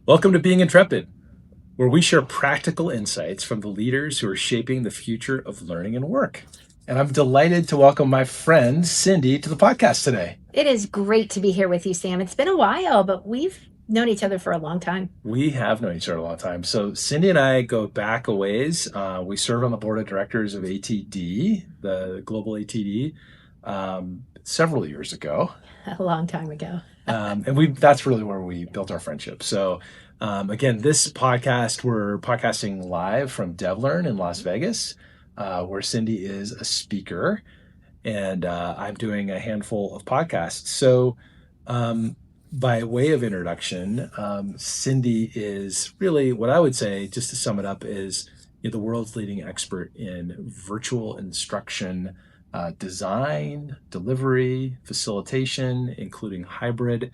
Welcome to Being Intrepid, where we share practical insights from the leaders who are shaping the future of learning and work. And I'm delighted to welcome my friend Cindy to the podcast today. It is great to be here with you, Sam. It's been a while, but we've known each other for a long time. We have known each other a long time. So Cindy and I go back a ways. We serve on the board of directors of ATD, the global ATD, several years ago. A long time ago. And that's really where we built our friendship. So again, this podcast, we're podcasting live from DevLearn in Las Vegas, where Cindy is a speaker, and I'm doing a handful of podcasts. So by way of introduction, Cindy is really what I would say, just to sum it up, is the world's leading expert in virtual instruction design, delivery, facilitation, including hybrid,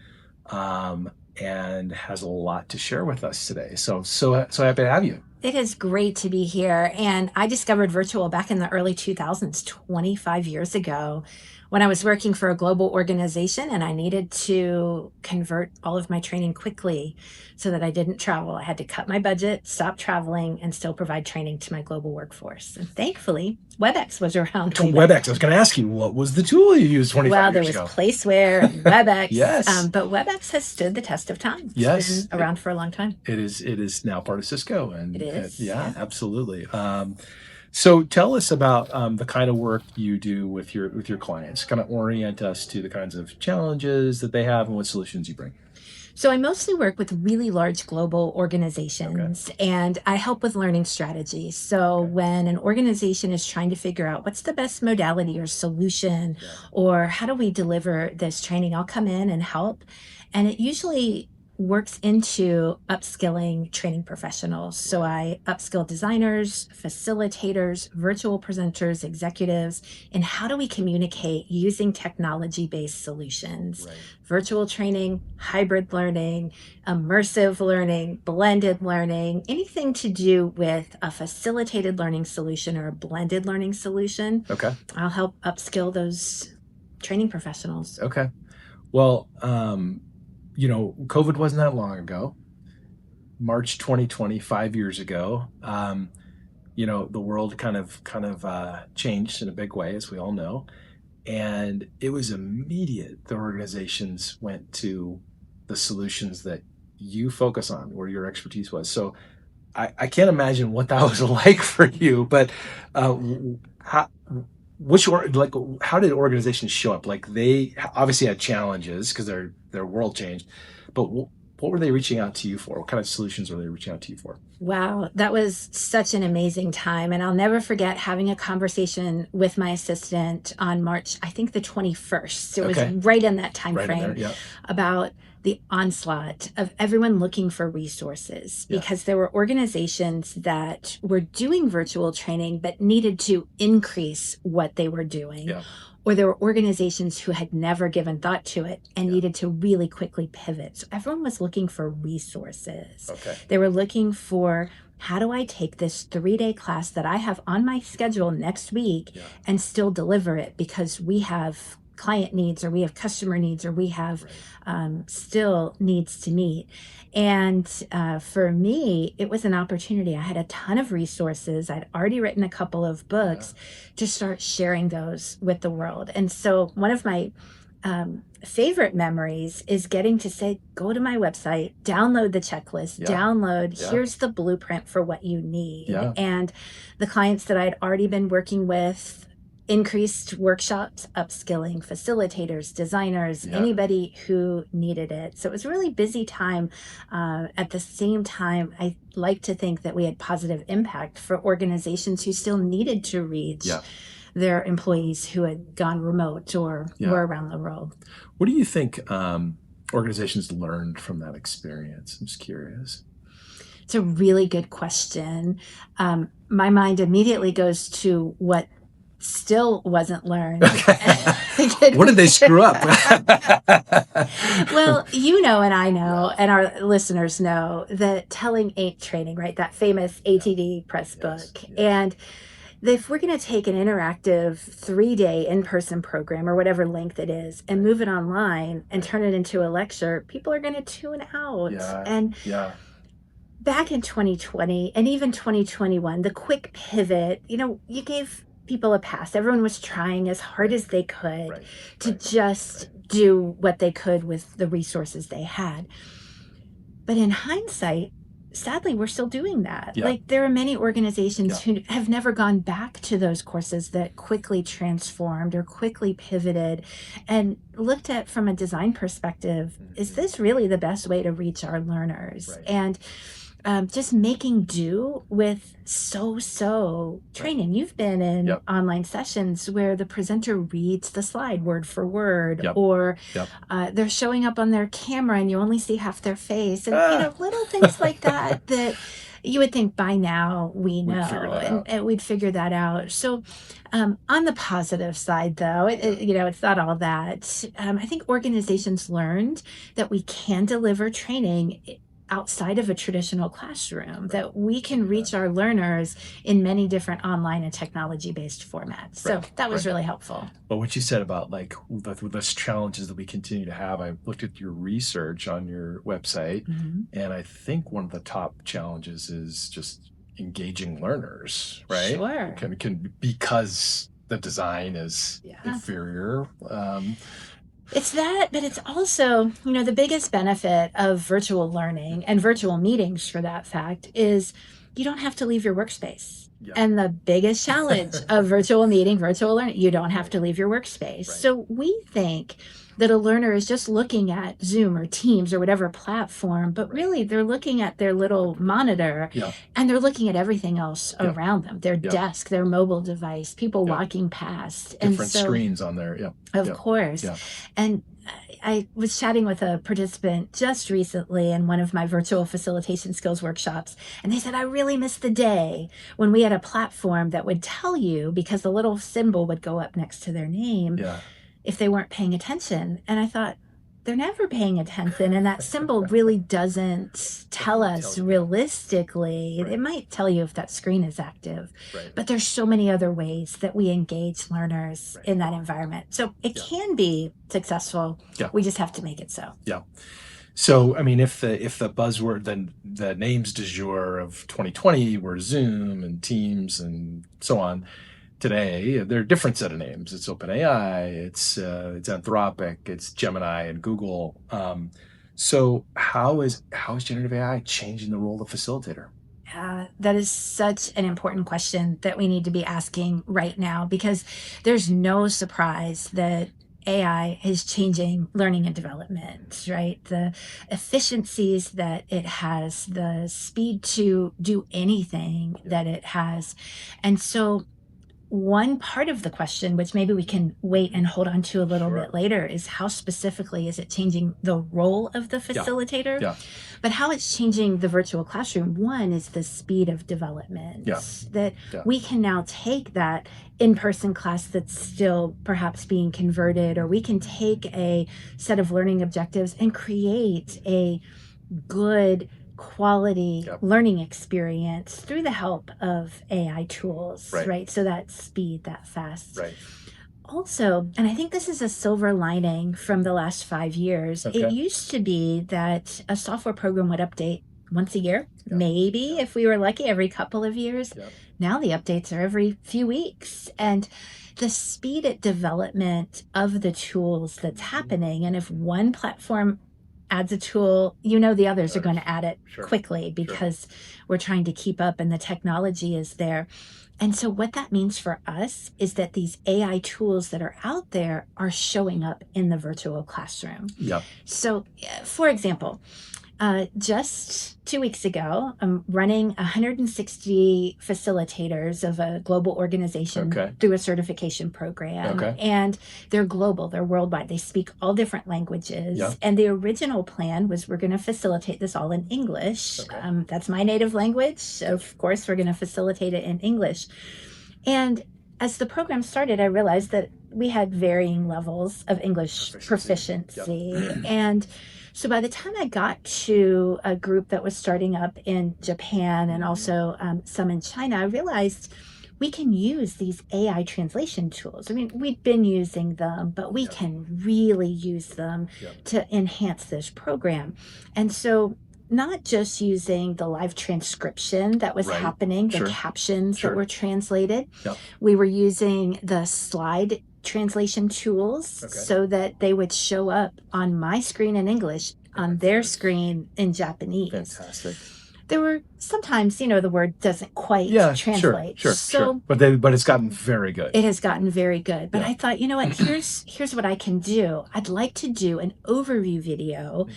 and has a lot to share with us today. So happy to have you. It is great to be here. And I discovered virtual back in the early 2000s, 25 years ago, when I was working for a global organization and I needed to convert all of my training quickly so that I didn't travel. I had to cut my budget, stop traveling, and still provide training to my global workforce. And thankfully, WebEx was around. WebEx. I was going to ask you, what was the tool you used 25 years ago? Well, there was Placeware and WebEx. Yes. But WebEx has stood the test of time. Yes. It's been around for a long time. It is now part of Cisco. And it is. Yeah, absolutely. So tell us about the kind of work you do with your clients. Kind of orient us to the kinds of challenges that they have and what solutions you bring. So I mostly work with really large global organizations, and I help with learning strategies. So when an organization is trying to figure out what's the best modality or solution, or how do we deliver this training, I'll come in and help. And it usually works into upskilling training professionals. So I upskill designers, facilitators, virtual presenters, executives, and how do we communicate using technology-based solutions. Virtual training, hybrid learning, immersive learning, blended learning, anything to do with a facilitated learning solution or a blended learning solution. Okay. I'll help upskill those training professionals. Okay. Well, COVID wasn't that long ago. March 2020, 5 years ago. The world kind of changed in a big way, as we all know. And it was immediate. The organizations went to the solutions that you focus on, where your expertise was. So I can't imagine what that was like for you, but how did organizations show up? Like, they obviously had challenges because their world changed, but what were they reaching out to you for? What kind of solutions were they reaching out to you for? Wow, that was such an amazing time. And I'll never forget having a conversation with my assistant on March, I think the 21st. It was right in that time frame about the onslaught of everyone looking for resources, because there were organizations that were doing virtual training but needed to increase what they were doing. Or there were organizations who had never given thought to it and needed to really quickly pivot. So everyone was looking for resources. They were looking for, how do I take this 3-day class that I have on my schedule next week and still deliver it, because we have client needs, or we have customer needs, or we have still needs to meet. And for me, it was an opportunity. I had a ton of resources. I'd already written a couple of books to start sharing those with the world. And so one of my favorite memories is getting to say, go to my website, download the checklist, here's the blueprint for what you need. And the clients that I'd already been working with, increased workshops, upskilling facilitators, designers, anybody who needed it. So it was a really busy time. At the same time, I like to think that we had positive impact for organizations who still needed to reach their employees who had gone remote or were around the world. What do you think organizations learned from that experience? I'm just curious. It's a really good question. My mind immediately goes to what still wasn't learned. What did they screw up? Well, you know, and I know, and our listeners know, that telling ain't training, right? That famous ATD press book. And if we're going to take an interactive 3-day in-person program or whatever length it is and move it online and turn it into a lecture, people are going to tune out. And back in 2020 and even 2021, the quick pivot, you gave people a pass. Everyone was trying as hard as they could to just do what they could with the resources they had. But in hindsight, sadly, we're still doing that. Like, there are many organizations who have never gone back to those courses that quickly transformed or quickly pivoted and looked at from a design perspective, is this really the best way to reach our learners? And just making do with so training. You've been in online sessions where the presenter reads the slide word for word, or they're showing up on their camera and you only see half their face, and little things like that you would think by now we know, and we'd figure that out. So on the positive side, though, it's not all that. I think organizations learned that we can deliver training outside of a traditional classroom, that we can reach our learners in many different online and technology-based formats. So that was really helpful. But what you said about like those challenges that we continue to have, I looked at your research on your website, and I think one of the top challenges is just engaging learners, right? Sure. Can because the design is inferior. It's that, but it's also, the biggest benefit of virtual learning and virtual meetings, for that fact, is you don't have to leave your workspace. And the biggest challenge of virtual meeting, virtual learning, you don't have to leave your workspace. So we think that a learner is just looking at Zoom or Teams or whatever platform, but really they're looking at their little monitor and they're looking at everything else around them, their desk, their mobile device, people walking past. Different screens on there. Of course. And I was chatting with a participant just recently in one of my virtual facilitation skills workshops, and they said, I really missed the day when we had a platform that would tell you, because the little symbol would go up next to their name, if they weren't paying attention. And I thought, they're never paying attention, and that symbol really doesn't tell us realistically. It might tell you if that screen is active, but there's so many other ways that we engage learners in that environment. So it can be successful. We just have to make it so. So, I mean, if the buzzword, then the names du jour of 2020 were Zoom and Teams and so on, today they're a different set of names. It's OpenAI, it's Anthropic, it's Gemini and Google. So how is generative AI changing the role of facilitator? That is such an important question that we need to be asking right now, because there's no surprise that AI is changing learning and development, right? The efficiencies that it has, the speed to do anything that it has. And so one part of the question, which maybe we can wait and hold on to a little bit later, is how specifically is it changing the role of the facilitator? But how it's changing the virtual classroom, one is the speed of development. That we can now take that in-person class that's still perhaps being converted, or we can take a set of learning objectives and create a good quality learning experience through the help of AI tools, right? So that speed, that fast. Also, and I think this is a silver lining from the last 5 years, it used to be that a software program would update once a year, maybe if we were lucky, every couple of years. Now the updates are every few weeks. And the speed at development of the tools that's happening, and if one platform adds a tool, the others are going to add it quickly, because we're trying to keep up and the technology is there. And so what that means for us is that these AI tools that are out there are showing up in the virtual classroom. So, for example, just 2 weeks ago, I'm running 160 facilitators of a global organization through a certification program. And they're global, they're worldwide. They speak all different languages. And the original plan was we're going to facilitate this all in English. That's my native language. Of course, we're going to facilitate it in English. And as the program started, I realized that we had varying levels of English proficiency. And so by the time I got to a group that was starting up in Japan and also some in China, I realized we can use these AI translation tools. I mean, we've been using them, but we can really use them to enhance this program. And so not just using the live transcription that was happening, the captions that were translated. We were using the slide translation tools so that they would show up on my screen in English, on their screen in Japanese. Fantastic. There were sometimes, the word doesn't quite translate. Sure. But it's gotten very good. It has gotten very good. But I thought, what, here's what I can do. I'd like to do an overview video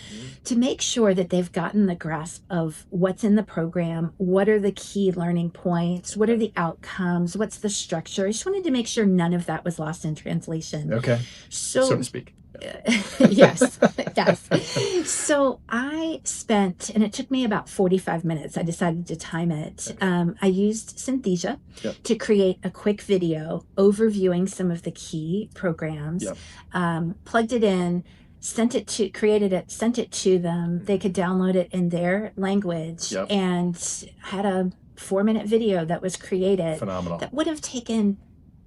to make sure that they've gotten the grasp of what's in the program, what are the key learning points, what are the outcomes, what's the structure. I just wanted to make sure none of that was lost in translation. Okay. So to speak. Yes. So I spent, and it took me about 45 minutes. I decided to time it. I used Synthesia to create a quick video overviewing some of the key programs, plugged it in, sent it to them. They could download it in their language and had a 4-minute video that was created. Phenomenal. That would have taken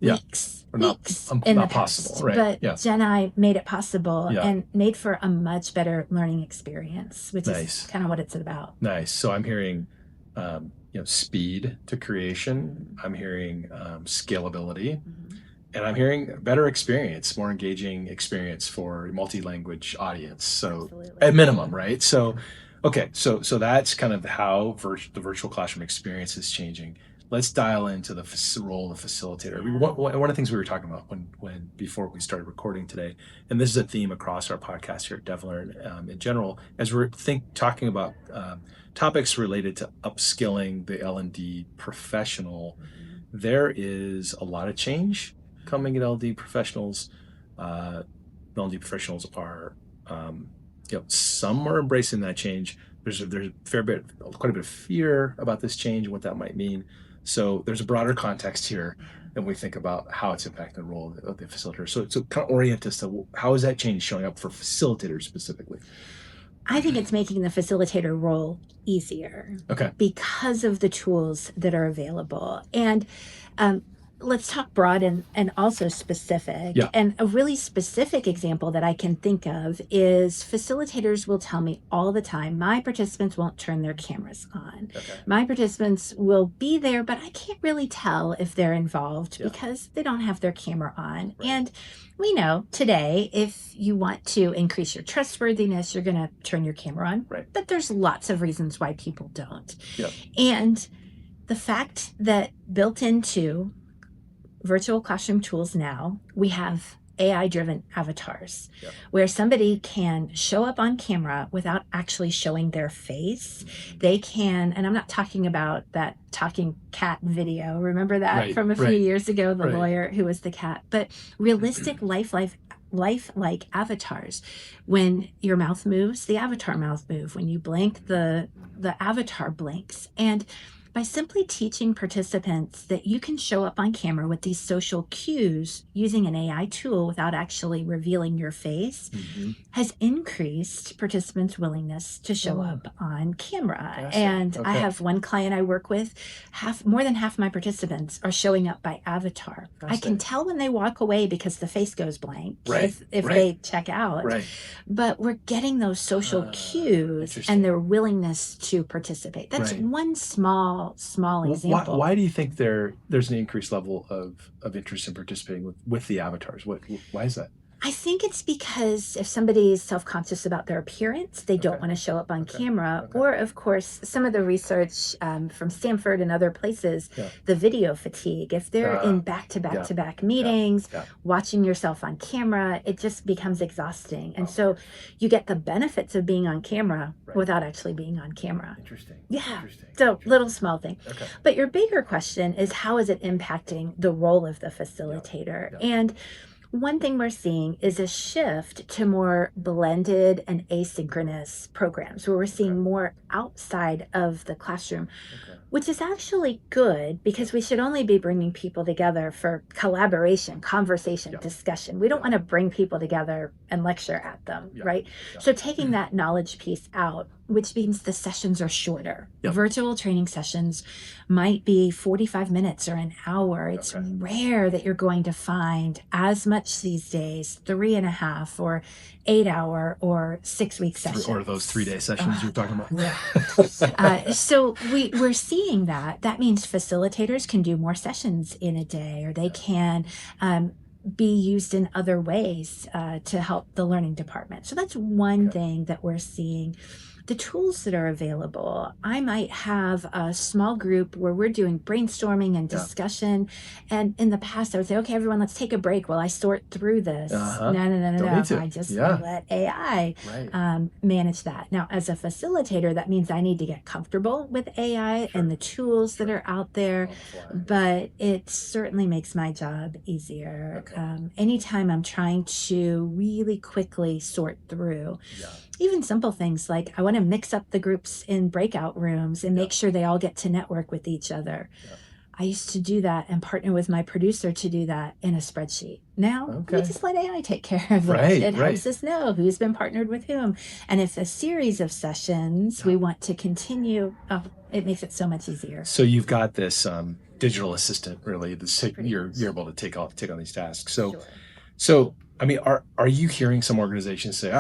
weeks in not the possible, past. right? But Jen and I made it possible and made for a much better learning experience, which is kind of what it's about. Nice. So I'm hearing, speed to creation. I'm hearing scalability, and I'm hearing better experience, more engaging experience for a multi-language audience. So at minimum, right? So, okay. So that's kind of how the virtual classroom experience is changing. Let's dial into the role of facilitator. One of the things we were talking about when before we started recording today, and this is a theme across our podcast here at DevLearn in general, as we're talking about topics related to upskilling the L&D professional, there is a lot of change coming at L&D professionals. L&D professionals are, some are embracing that change. There's quite a bit of fear about this change and what that might mean. So there's a broader context here when we think about how it's impacting the role of the facilitator. So kind of orient us to how is that change showing up for facilitators specifically? I think it's making the facilitator role easier because of the tools that are available. And let's talk broad and also specific. And a really specific example that I can think of is facilitators will tell me all the time, my participants won't turn their cameras on. My participants will be there, but I can't really tell if they're involved because they don't have their camera on. And we know today, if you want to increase your trustworthiness, you're going to turn your camera on. But there's lots of reasons why people don't. And the fact that built into virtual classroom tools now, we have AI-driven avatars where somebody can show up on camera without actually showing their face. They can, and I'm not talking about that talking cat video. Remember that from a few years ago, the lawyer who was the cat, but realistic lifelike avatars. When your mouth moves, the avatar mouth moves. When you blink, the avatar blinks. And by simply teaching participants that you can show up on camera with these social cues using an AI tool without actually revealing your face has increased participants' willingness to show up on camera. And I have one client I work with, more than half my participants are showing up by avatar. I can tell when they walk away because the face goes blank if they check out. But we're getting those social cues and their willingness to participate. That's one small example. Why do you think there's an increased level of interest in participating with the avatars? Why is that? I think it's because if somebody is self-conscious about their appearance, they don't want to show up on camera. Or, of course, some of the research from Stanford and other places, the video fatigue. If they're in back-to-back meetings, watching yourself on camera, it just becomes exhausting. And so you get the benefits of being on camera without actually being on camera. Interesting. So little small thing. But your bigger question is, how is it impacting the role of the facilitator? And one thing we're seeing is a shift to more blended and asynchronous programs where we're seeing more outside of the classroom, which is actually good because we should only be bringing people together for collaboration, conversation, discussion. We don't want to bring people together and lecture at them, right? So taking that knowledge piece out which means the sessions are shorter. Virtual training sessions might be 45 minutes or an hour. It's rare that you're going to find as much these days, 3.5 or 8 hour or 6-week sessions. Or those 3-day sessions you're talking about. So we're seeing that. That means facilitators can do more sessions in a day, or they can be used in other ways to help the learning department. So that's one thing that we're seeing. The tools that are available, I might have a small group where we're doing brainstorming and discussion. And in the past, I would say, okay, everyone, let's take a break while I sort through this. No. I just let AI manage that. Now, as a facilitator, that means I need to get comfortable with AI and the tools that are out there. But it certainly makes my job easier. Anytime I'm trying to really quickly sort through. Even simple things like I want to mix up the groups in breakout rooms and make sure they all get to network with each other. I used to do that and partner with my producer to do that in a spreadsheet. Now, we just let AI take care of it. It helps us know who's been partnered with whom. And if a series of sessions we want to continue, it makes it so much easier. So you've got this digital assistant, really, you're able to take on these tasks. So I mean, are you hearing some organizations say,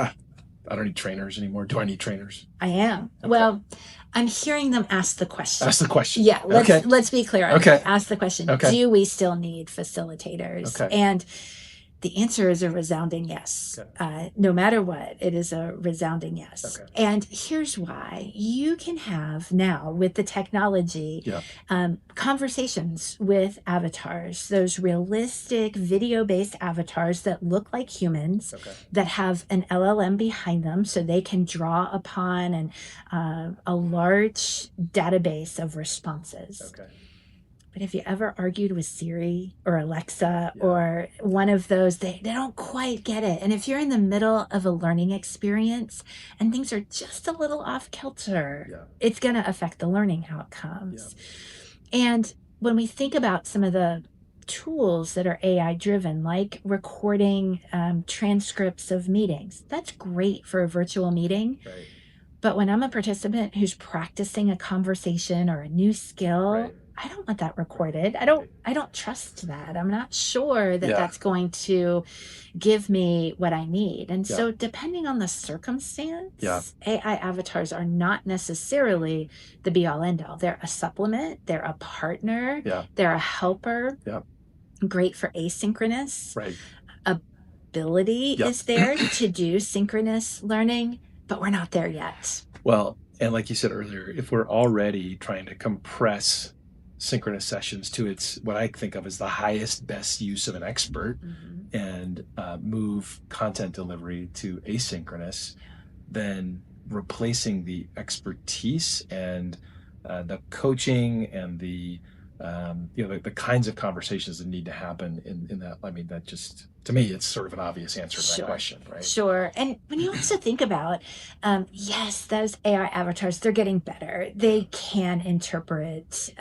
I don't need trainers anymore. Do I need trainers? I am. Well, I'm hearing them ask the question. Ask the question. Yeah. Let's be clear. Ask the question. Do we still need facilitators? And the answer is a resounding yes. No matter what, it is a resounding yes. And here's why. You can have now, with the technology, conversations with avatars, those realistic video-based avatars that look like humans, that have an LLM behind them so they can draw upon a large database of responses. But if you ever argued with Siri or Alexa or one of those, they don't quite get it. And if you're in the middle of a learning experience and things are just a little off kilter, it's going to affect the learning outcomes. And when we think about some of the tools that are AI driven, like recording transcripts of meetings, that's great for a virtual meeting. But when I'm a participant who's practicing a conversation or a new skill, I don't want that recorded. I don't trust that. I'm not sure that that's going to give me what I need. And so depending on the circumstance, AI avatars are not necessarily the be all end all. They're a supplement. They're a partner. They're a helper. Great for asynchronous. Ability is there to do synchronous learning, but we're not there yet. Well, and like you said earlier, if we're already trying to compress synchronous sessions to its what I think of as the highest best use of an expert and move content delivery to asynchronous, then replacing the expertise and the coaching and the kinds of conversations that need to happen in that. I mean, that just, to me, it's sort of an obvious answer to that question, right? Sure. And when you also think about, yes, those AI avatars, they're getting better. They can interpret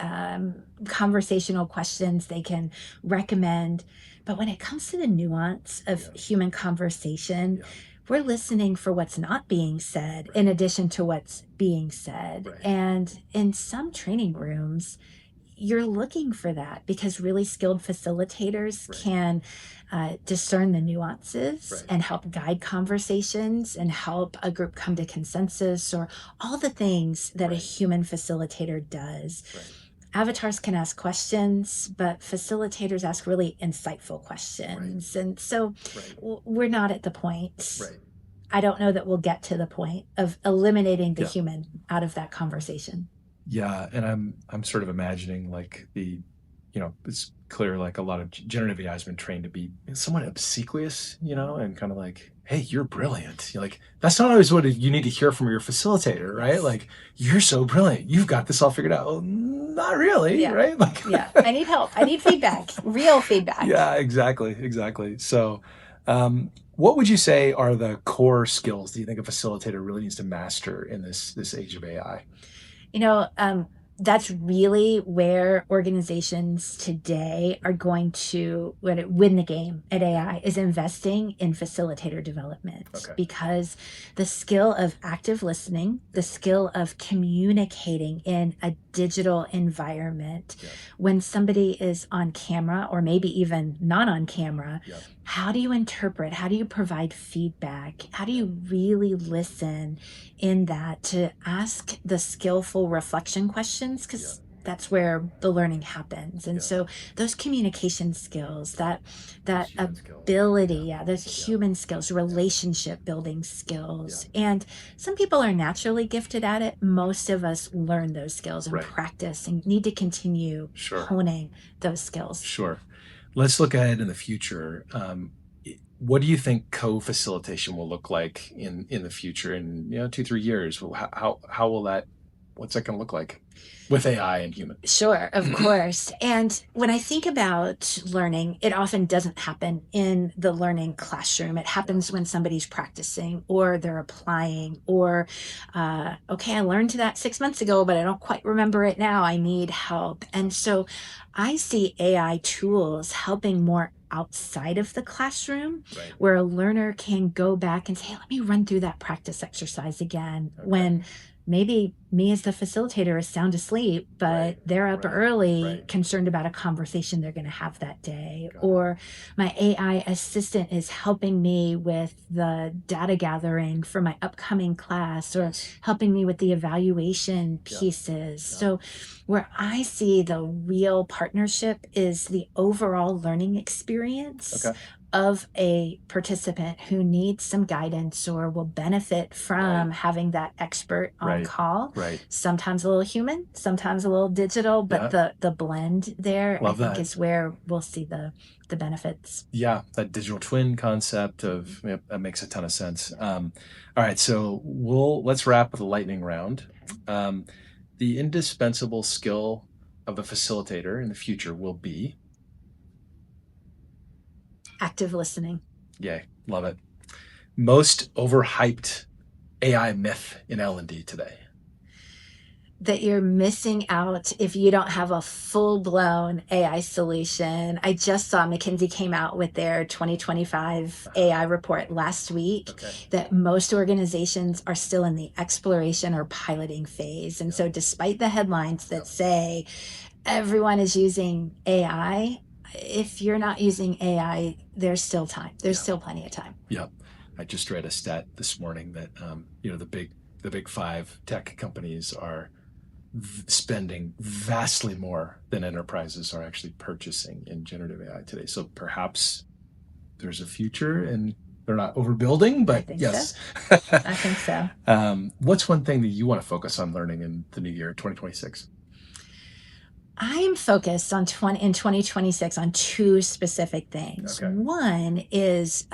conversational questions. They can recommend. But when it comes to the nuance of human conversation, we're listening for what's not being said in addition to what's being said. And in some training rooms, you're looking for that because really skilled facilitators can discern the nuances and help guide conversations and help a group come to consensus, or all the things that a human facilitator does. Avatars can ask questions, but facilitators ask really insightful questions. And so we're not at the point. I don't know that we'll get to the point of eliminating the human out of that conversation. Yeah, and I'm sort of imagining like it's clear like a lot of generative AI has been trained to be somewhat obsequious, and kind of like, hey, you're brilliant. You're like, that's not always what you need to hear from your facilitator, right? Like, you're so brilliant. You've got this all figured out. Well, not really, right? Like, I need help. I need feedback, real feedback. Yeah, exactly. So, what would you say are the core skills that you think a facilitator really needs to master in this age of AI? that's really where organizations today are going to win the game at AI, is investing in facilitator development, because the skill of active listening, the skill of communicating in a digital environment, when somebody is on camera or maybe even not on camera, how do you interpret? How do you provide feedback? How do you really listen in that to ask the skillful reflection questions? Because that's where the learning happens. And so those communication skills, that ability, those human skills, relationship building skills. And some people are naturally gifted at it. Most of us learn those skills and practice and need to continue honing those skills. Sure. Let's look ahead in the future. What do you think co-facilitation will look like in the future in 2-3 years? How will that, what's that going to look like with AI and human? Sure, of course. And when I think about learning, it often doesn't happen in the learning classroom. It happens when somebody's practicing or they're applying, or, okay, I learned that 6 months ago, but I don't quite remember it now. I need help. And so I see AI tools helping more outside of the classroom, where a learner can go back and say, hey, let me run through that practice exercise again, when maybe me as the facilitator is sound asleep, but they're up early, concerned about a conversation they're going to have that day. Or my AI assistant is helping me with the data gathering for my upcoming class, or helping me with the evaluation pieces. So where I see the real partnership is the overall learning experience of a participant who needs some guidance or will benefit from having that expert on call. Sometimes a little human, sometimes a little digital, but the blend there, I think, is where we'll see the benefits. Yeah, that digital twin concept of that makes a ton of sense. All right, so let's wrap with a lightning round. The indispensable skill of a facilitator in the future will be active listening. Yay, love it. Most overhyped AI myth in L&D today? That you're missing out if you don't have a full-blown AI solution. I just saw McKinsey came out with their 2025 AI report last week, that most organizations are still in the exploration or piloting phase. And so despite the headlines that say everyone is using AI, if you're not using AI, there's still time. There's still plenty of time. Yep. I just read a stat this morning that the big 5 tech companies are spending vastly more than enterprises are actually purchasing in generative AI today. So perhaps there's a future, and they're not overbuilding, but yes. So. I think so. What's one thing that you want to focus on learning in the new year, 2026? I'm focused in 2026 on 2 specific things. One is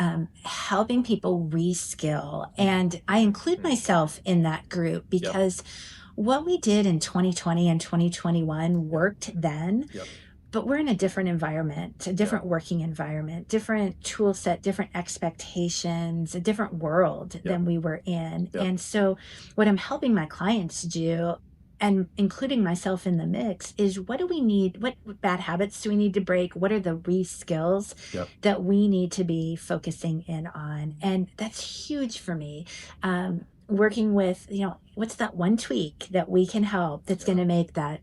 helping people reskill, and I include myself in that group because what we did in 2020 and 2021 worked then, but we're in a different environment, a different working environment, different tool set, different expectations, a different world than we were in. And so what I'm helping my clients do, and including myself in the mix, is what do we need? What bad habits do we need to break? What are the re-skills that we need to be focusing in on? And that's huge for me. Working with, what's that one tweak that we can help that's going to make that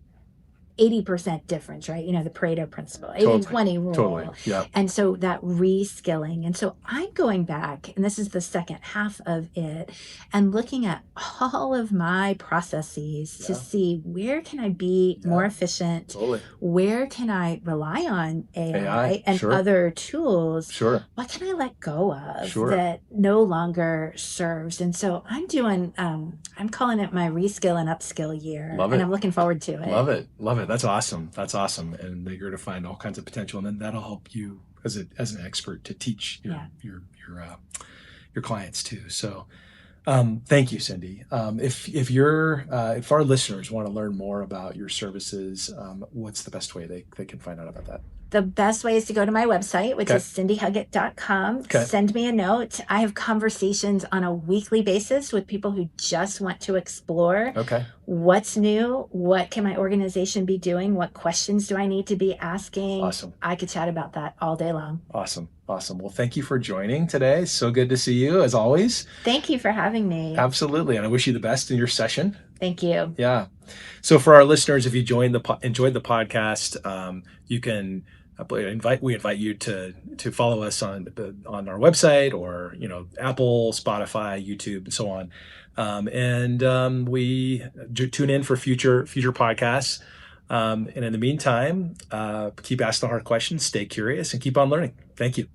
80% difference, right? The Pareto principle, 80-20 rule. Totally. Yeah. And so that reskilling. And so I'm going back, and this is the second half of it, and looking at all of my processes to see where can I be more efficient? Totally. Where can I rely on AI and other tools? What can I let go of that no longer serves? And so I'm doing, I'm calling it my reskill and upskill year. Love it. And I'm looking forward to it. Love it. Love it. That's awesome. That's awesome. And you're going to find all kinds of potential, and then that'll help you as an expert to teach your clients too. So, thank you, Cindy. If our listeners want to learn more about your services, what's the best way they can find out about that? The best way is to go to my website, which is cindyhuggett.com. Send me a note. I have conversations on a weekly basis with people who just want to explore what's new, what can my organization be doing, what questions do I need to be asking. Awesome. I could chat about that all day long. Awesome. Well, thank you for joining today. So good to see you, as always. Thank you for having me. Absolutely. And I wish you the best in your session. Thank you. Yeah. So for our listeners, if you enjoyed the podcast, you can we invite you to follow us on our website, or Apple, Spotify, YouTube, and so on. We tune in for future podcasts. And in the meantime, keep asking the hard questions, stay curious, and keep on learning. Thank you.